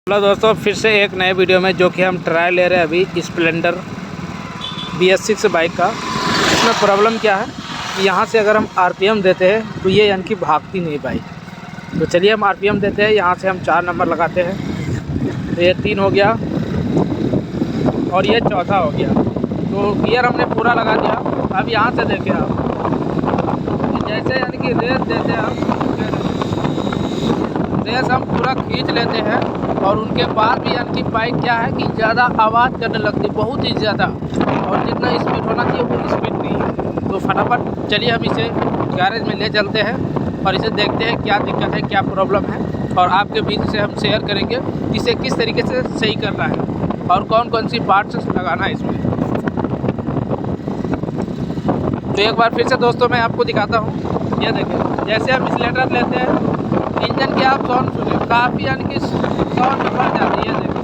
Hello दोस्तों, फिर से एक नए वीडियो में जो कि हम ट्रायल ले रहे हैं अभी स्प्लेंडर BS6 बाइक का। इसमें प्रॉब्लम क्या है कि यहाँ से अगर हम RPM देते हैं तो ये यानी कि भागती नहीं बाइक। तो चलिए हम RPM देते हैं। यहाँ से हम 4 नंबर लगाते हैं, तो ये 3 हो गया और ये चौथा हो गया। तो गियर हमने पूरा लगा दिया। अब यहाँ से देखें आप, जैसे यानी कि रेस देते हैं रेस हम पूरा खींच लेते हैं और उनके बाद भी यानी कि बाइक क्या है कि ज़्यादा आवाज़ करने लगती है, बहुत ही ज़्यादा, और जितना स्पीड होना चाहिए वो स्पीड नहीं है। तो फटाफट चलिए हम इसे गैरेज में ले चलते हैं और इसे देखते हैं क्या दिक्कत है, क्या प्रॉब्लम है, और आपके बीच से हम शेयर करेंगे इसे किस तरीके से सही करना है और कौन कौन सी पार्ट्स लगाना है इसमें। तो एक बार फिर से दोस्तों मैं आपको दिखाता हूँ। ये देखें, जैसे हम एक्सीलरेटर लेते हैं इंजन की आप साउंड सुने, काफ़ी यानी कि साउंड बढ़ जाती है। देखो,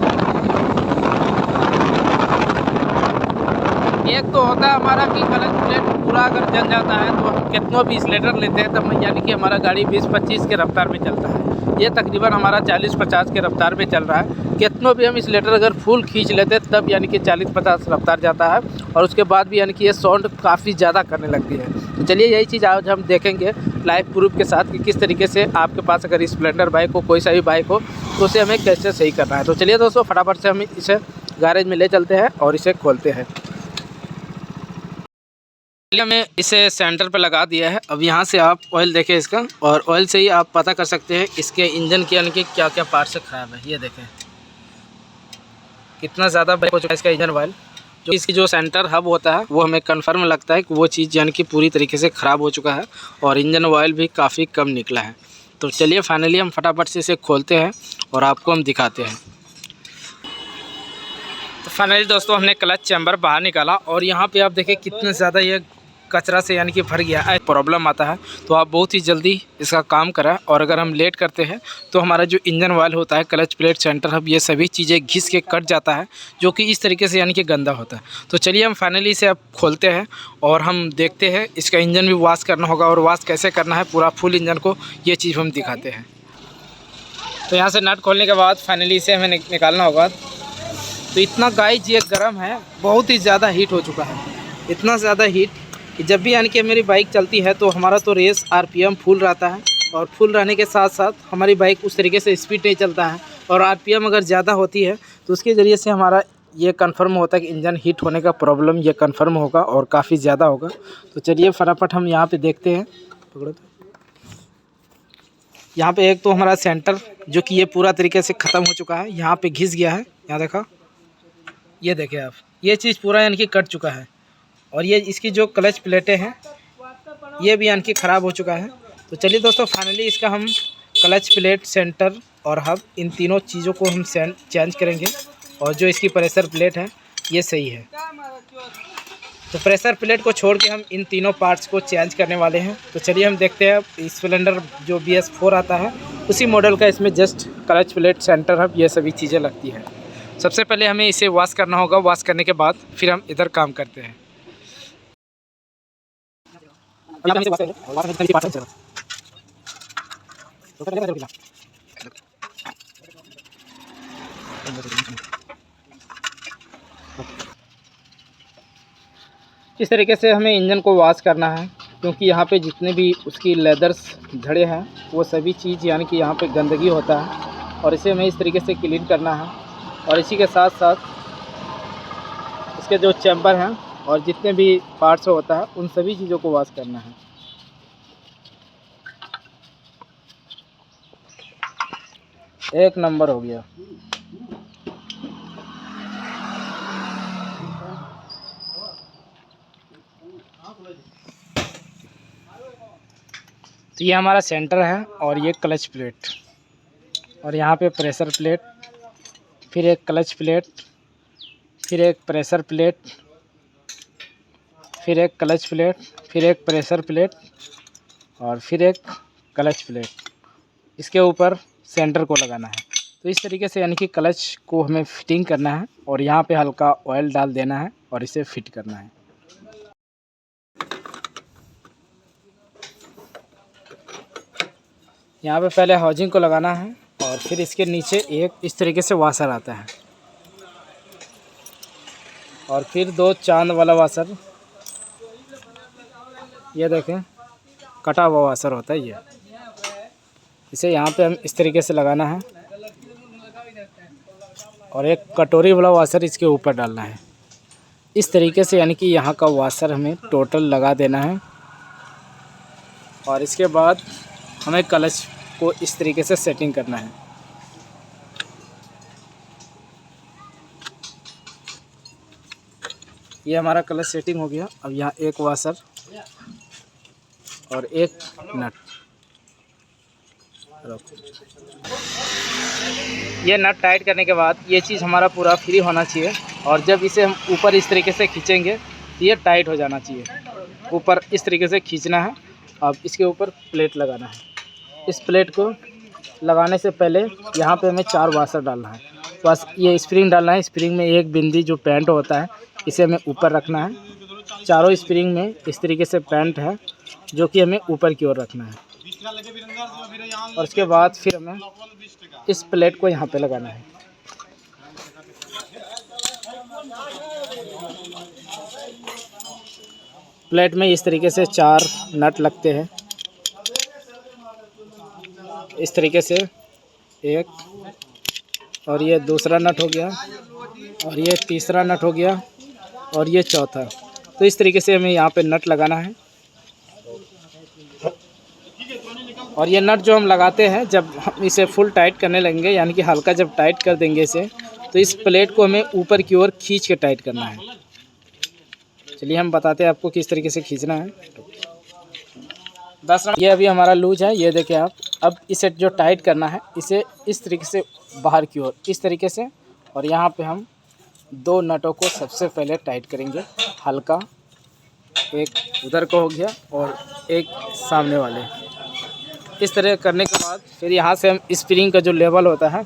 एक तो होता है हमारा कि क्लच प्लेट पूरा अगर जल जाता है तो हम कितनों भी एक्सीलरेटर लेते हैं तब यानी कि हमारा गाड़ी 20-25 के रफ्तार में चलता है। ये तकरीबन हमारा 40-50 के रफ्तार में चल रहा है। कितनों भी हम एक्सीलरेटर अगर फुल खींच लेते हैं तब यानी कि 40-50 रफ्तार जाता है, और उसके बाद भी यानी कि ये साउंड काफ़ी ज़्यादा करने लगती है। तो चलिए यही चीज़ आज हम देखेंगे लाइव प्रूफ के साथ कि किस तरीके से आपके पास अगर स्प्लेंडर बाइक हो, कोई सा भी बाइक हो, तो उसे हमें कैसे सही करना है। तो चलिए दोस्तों फटाफट से हम इसे गैरेज में ले चलते हैं और इसे खोलते हैं। हमें इसे सेंटर पर लगा दिया है। अब यहाँ से आप ऑयल देखें इसका, और ऑयल से ही आप पता कर सकते हैं इसके इंजन के यानी कि क्या क्या पार्ट्स ख़राब है। ये देखें कितना ज़्यादा ब्रेक हो चुका है इसका इंजन ऑयल। जो इसकी जो सेंटर हब होता है वो हमें कंफर्म लगता है कि वो चीज़ यानी कि पूरी तरीके से ख़राब हो चुका है और इंजन ऑयल भी काफ़ी कम निकला है। तो चलिए फाइनली हम फटाफट से इसे खोलते हैं और आपको हम दिखाते हैं। तो फाइनली दोस्तों हमने क्लच चैम्बर बाहर निकाला और यहाँ पे आप देखें कितने ज़्यादा ये कचरा से यानी कि भर गया है। प्रॉब्लम आता है तो आप बहुत ही जल्दी इसका काम करें, और अगर हम लेट करते हैं तो हमारा जो इंजन ऑयल होता है, क्लच प्लेट, सेंटर हब, ये सभी चीज़ें घिस के कट जाता है, जो कि इस तरीके से यानी कि गंदा होता है। तो चलिए हम फाइनली इसे अब खोलते हैं और हम देखते हैं। इसका इंजन भी वॉश करना होगा, और वॉश कैसे करना है पूरा फुल इंजन को, ये चीज़ हम दिखाते हैं। तो यहाँ से नट खोलने के बाद फाइनली इसे हमें निकालना होगा। तो इतना गाइस ये गर्म है, बहुत ही ज़्यादा हीट हो चुका है, इतना ज़्यादा हीट कि जब भी यानी कि मेरी बाइक चलती है तो हमारा तो रेस RPM फुल रहता है, और फुल रहने के साथ साथ हमारी बाइक उस तरीके से स्पीड नहीं चलता है, और RPM अगर ज़्यादा होती है तो उसके ज़रिए से हमारा ये कंफर्म होता है कि इंजन हीट होने का प्रॉब्लम ये कंफर्म होगा और काफ़ी ज़्यादा होगा। तो चलिए फटाफट हम यहाँ पर देखते हैं। पकड़ो तो यहाँ पे एक तो हमारा सेंटर जो कि ये पूरा तरीके से ख़त्म हो चुका है, यहाँ पे घिस गया है। यहाँ देखा, ये देखें आप, ये चीज़ पूरा यानी कि कट चुका है, और ये इसकी जो क्लच प्लेटें हैं ये भी यानी कि ख़राब हो चुका है। तो चलिए दोस्तों फाइनली इसका हम क्लच प्लेट, सेंटर और हब, इन तीनों चीज़ों को हम चेंज करेंगे, और जो इसकी प्रेशर प्लेट है ये सही है। तो प्रेशर प्लेट को छोड़ के हम इन तीनों पार्ट्स को चेंज करने वाले हैं। तो चलिए हम देखते हैं। स्प्लेंडर जो BS4 आता है उसी मॉडल का इसमें just clutch plate, centre hub, ये सभी चीज़ें लगती हैं। सबसे पहले हमें इसे वॉश करना होगा। वॉश करने के बाद फिर हम इधर काम करते हैं। इस तरीके से हमें इंजन को वॉश करना है, क्योंकि यहाँ पे जितने भी उसकी लेदर्स झड़े हैं वो सभी चीज़ यानी कि यहाँ पे गंदगी होता है, और इसे हमें इस तरीके से क्लीन करना है। और इसी के साथ साथ इसके जो चैम्बर हैं और जितने भी पार्ट्स होता है उन सभी चीज़ों को वॉश करना है। एक नंबर हो गया। तो ये हमारा सेंटर है और ये क्लच प्लेट, और यहाँ पे प्रेशर प्लेट, फिर एक क्लच प्लेट, फिर एक प्रेशर प्लेट, फिर एक क्लच प्लेट, फिर एक प्रेशर प्लेट, और फिर एक क्लच प्लेट। इसके ऊपर सेंटर को लगाना है। तो इस तरीके से यानी कि क्लच को हमें फिटिंग करना है, और यहाँ पे हल्का ऑयल डाल देना है और इसे फिट करना है। यहाँ पे पहले हाउसिंग को लगाना है, और और फिर इसके नीचे एक इस तरीके से वाशर आता है और फिर 2 चांद वाला वाशर, ये देखें कटा हुआ वाशर होता है ये। इसे यहाँ पे हम इस तरीके से लगाना है और एक कटोरी वाला वाशर इसके ऊपर डालना है इस तरीके से, यानी कि यहाँ का वाशर हमें टोटल लगा देना है। और इसके बाद हमें क्लच को इस तरीके से सेटिंग करना है। ये हमारा क्लच सेटिंग हो गया। अब यहाँ एक वाशर और एक नट, ये नट टाइट करने के बाद ये चीज़ हमारा पूरा फ्री होना चाहिए। और जब इसे हम ऊपर इस तरीके से खींचेंगे तो ये टाइट हो जाना चाहिए। ऊपर इस तरीके से खींचना है। अब इसके ऊपर प्लेट लगाना है। इस प्लेट को लगाने से पहले यहाँ पे हमें 4 वाशर डालना है। बस ये स्प्रिंग डालना है। स्प्रिंग में एक बिंदी जो पैंट होता है इसे हमें ऊपर रखना है। चारों स्प्रिंग में इस तरीके से पैंट है जो कि हमें ऊपर की ओर रखना है। और उसके बाद फिर हमें इस प्लेट को यहाँ पे लगाना है। प्लेट में इस तरीके से 4 नट लगते हैं। इस तरीके से एक, और ये दूसरा नट हो गया, और ये तीसरा नट हो गया, और ये चौथा। तो इस तरीके से हमें यहाँ पे नट लगाना है। और ये नट जो हम लगाते हैं जब हम इसे फुल टाइट करने लगेंगे, यानी कि हल्का जब टाइट कर देंगे इसे, तो इस प्लेट को हमें ऊपर की ओर खींच के टाइट करना है। चलिए हम बताते हैं आपको किस तरीके से खींचना है। 10 ये अभी हमारा लूज है, ये देखिए आप। अब इसे जो टाइट करना है इसे इस तरीके से बाहर की ओर इस तरीके से, और यहाँ पे हम 2 नटों को सबसे पहले टाइट करेंगे हल्का। एक उधर को हो गया और एक सामने वाले। इस तरह करने के बाद फिर यहाँ से हम स्प्रिंग का जो लेवल होता है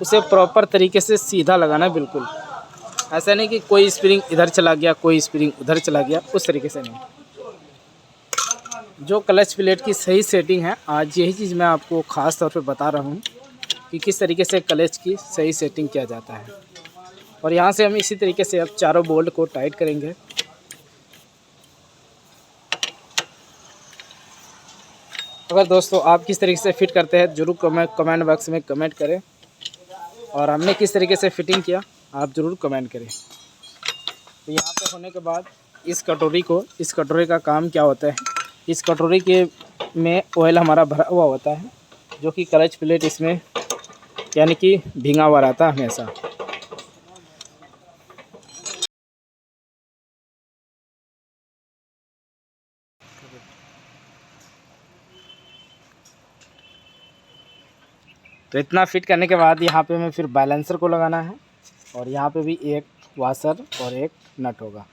उसे प्रॉपर तरीके से सीधा लगाना है। बिल्कुल ऐसा नहीं कि कोई स्प्रिंग इधर चला गया कोई स्प्रिंग उधर चला गया, उस तरीके से नहीं। जो क्लच प्लेट की सही सेटिंग है, आज यही चीज़ मैं आपको ख़ास तौर पे बता रहा हूँ कि किस तरीके से क्लच की सही सेटिंग किया जाता है। और यहाँ से हम इसी तरीके से अब चारों बोल्ट को टाइट करेंगे। अगर दोस्तों आप किस तरीके से फिट करते हैं ज़रूर कमेंट बॉक्स में कमेंट करें, और हमने किस तरीके से फिटिंग किया आप ज़रूर कमेंट करें। तो यहाँ पे होने के बाद इस कटोरी का काम क्या होता है, इस कटोरी के में ऑयल हमारा भरा हुआ होता है, जो कि क्लच प्लेट इसमें यानी कि भींगा हुआ रहता है हमेशा। तो इतना फिट करने के बाद यहाँ पे हमें फिर बैलेंसर को लगाना है, और यहाँ पे भी एक वाशर और एक नट होगा।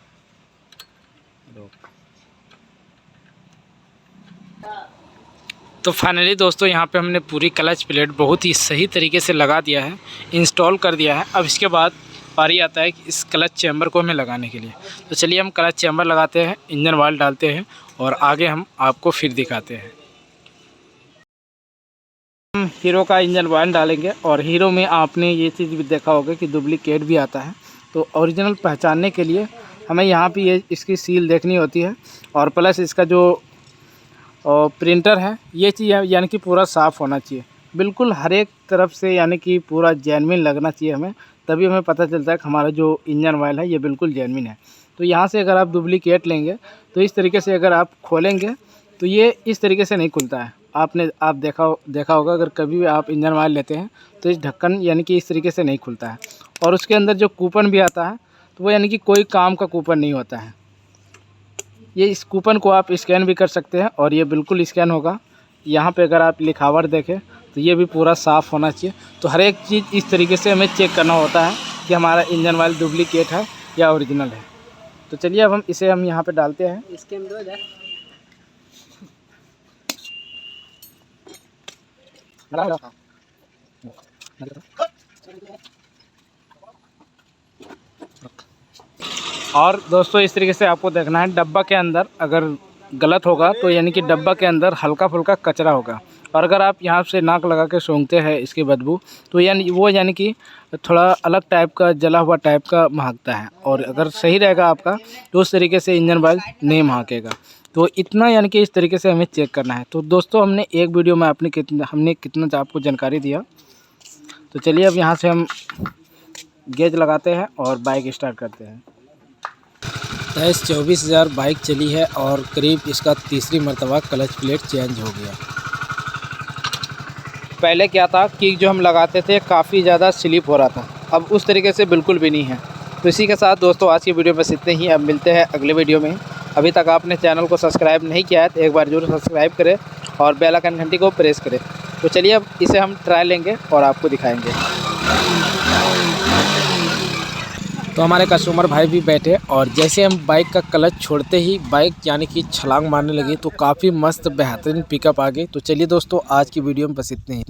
तो फाइनली दोस्तों यहाँ पे हमने पूरी क्लच प्लेट बहुत ही सही तरीके से लगा दिया है, इंस्टॉल कर दिया है। अब इसके बाद पारी आता है कि इस क्लच चैम्बर को हमें लगाने के लिए। तो चलिए हम क्लच चैम्बर लगाते हैं, इंजन ऑयल डालते हैं, और आगे हम आपको फिर दिखाते हैं। हम हीरो का इंजन ऑयल डालेंगे, और हीरो में आपने ये चीज़ भी देखा होगा कि डुप्लीकेट भी आता है। तो ओरिजिनल पहचानने के लिए हमें यहाँ पे ये इसकी सील देखनी होती है, और प्लस इसका जो प्रिंटर है ये चीज़ यानी कि पूरा साफ़ होना चाहिए बिल्कुल हर एक तरफ से, यानी कि पूरा जेन्युइन लगना चाहिए हमें, तभी हमें पता चलता है कि हमारा जो इंजन ऑयल है ये बिल्कुल जेन्युइन है। तो यहाँ से अगर आप डुप्लीकेट लेंगे तो इस तरीके से अगर आप खोलेंगे तो ये इस तरीके से नहीं खुलता है। आप देखा होगा, अगर कभी भी आप इंजन ऑयल लेते हैं तो इस ढक्कन यानी कि इस तरीके से नहीं खुलता है। और उसके अंदर जो कूपन भी आता है तो वो यानी कि कोई काम का कूपन नहीं होता है। ये इस कूपन को आप स्कैन भी कर सकते हैं, और ये बिल्कुल स्कैन होगा। यहाँ पे अगर आप लिखावट देखें तो ये भी पूरा साफ़ होना चाहिए। तो हर एक चीज़ इस तरीके से हमें चेक करना होता है कि हमारा इंजन ऑयल डुप्लीकेट है या ओरिजिनल है। तो चलिए अब इसे हम यहाँ पे डालते हैं। इसके अंदर और दोस्तों इस तरीके से आपको देखना है, डब्बा के अंदर अगर गलत होगा तो यानी कि डब्बा के अंदर हल्का फुल्का कचरा होगा, और अगर आप यहाँ से नाक लगा के सूंघते हैं इसकी बदबू तो यानी कि थोड़ा अलग टाइप का जला हुआ टाइप का महकता है। और अगर सही रहेगा आपका तो उस तरीके से इंजन ऑयल नहीं महकेगा। तो इतना यानी कि इस तरीके से हमें चेक करना है। तो दोस्तों हमने एक वीडियो में हमने कितना आपको जानकारी दिया। तो चलिए अब यहाँ से हम गेज लगाते हैं और बाइक स्टार्ट करते हैं। 24,000 बाइक चली है और करीब इसका तीसरी मर्तबा क्लच प्लेट चेंज हो गया। पहले क्या था कि जो हम लगाते थे काफ़ी ज़्यादा स्लिप हो रहा था, अब उस तरीके से बिल्कुल भी नहीं है। तो इसी के साथ दोस्तों आज की वीडियो बस इतने ही। अब मिलते हैं अगले वीडियो में। अभी तक आपने चैनल को सब्सक्राइब नहीं किया है तो एक बार जरूर सब्सक्राइब करें और बेल आइकन घंटी को प्रेस करें। तो चलिए अब इसे हम ट्राई लेंगे और आपको दिखाएंगे। तो हमारे कस्टमर भाई भी बैठे और जैसे हम बाइक का क्लच छोड़ते ही बाइक यानी कि छलांग मारने लगी। तो काफ़ी मस्त बेहतरीन पिकअप आ गई। तो चलिए दोस्तों आज की वीडियो में बस इतने ही।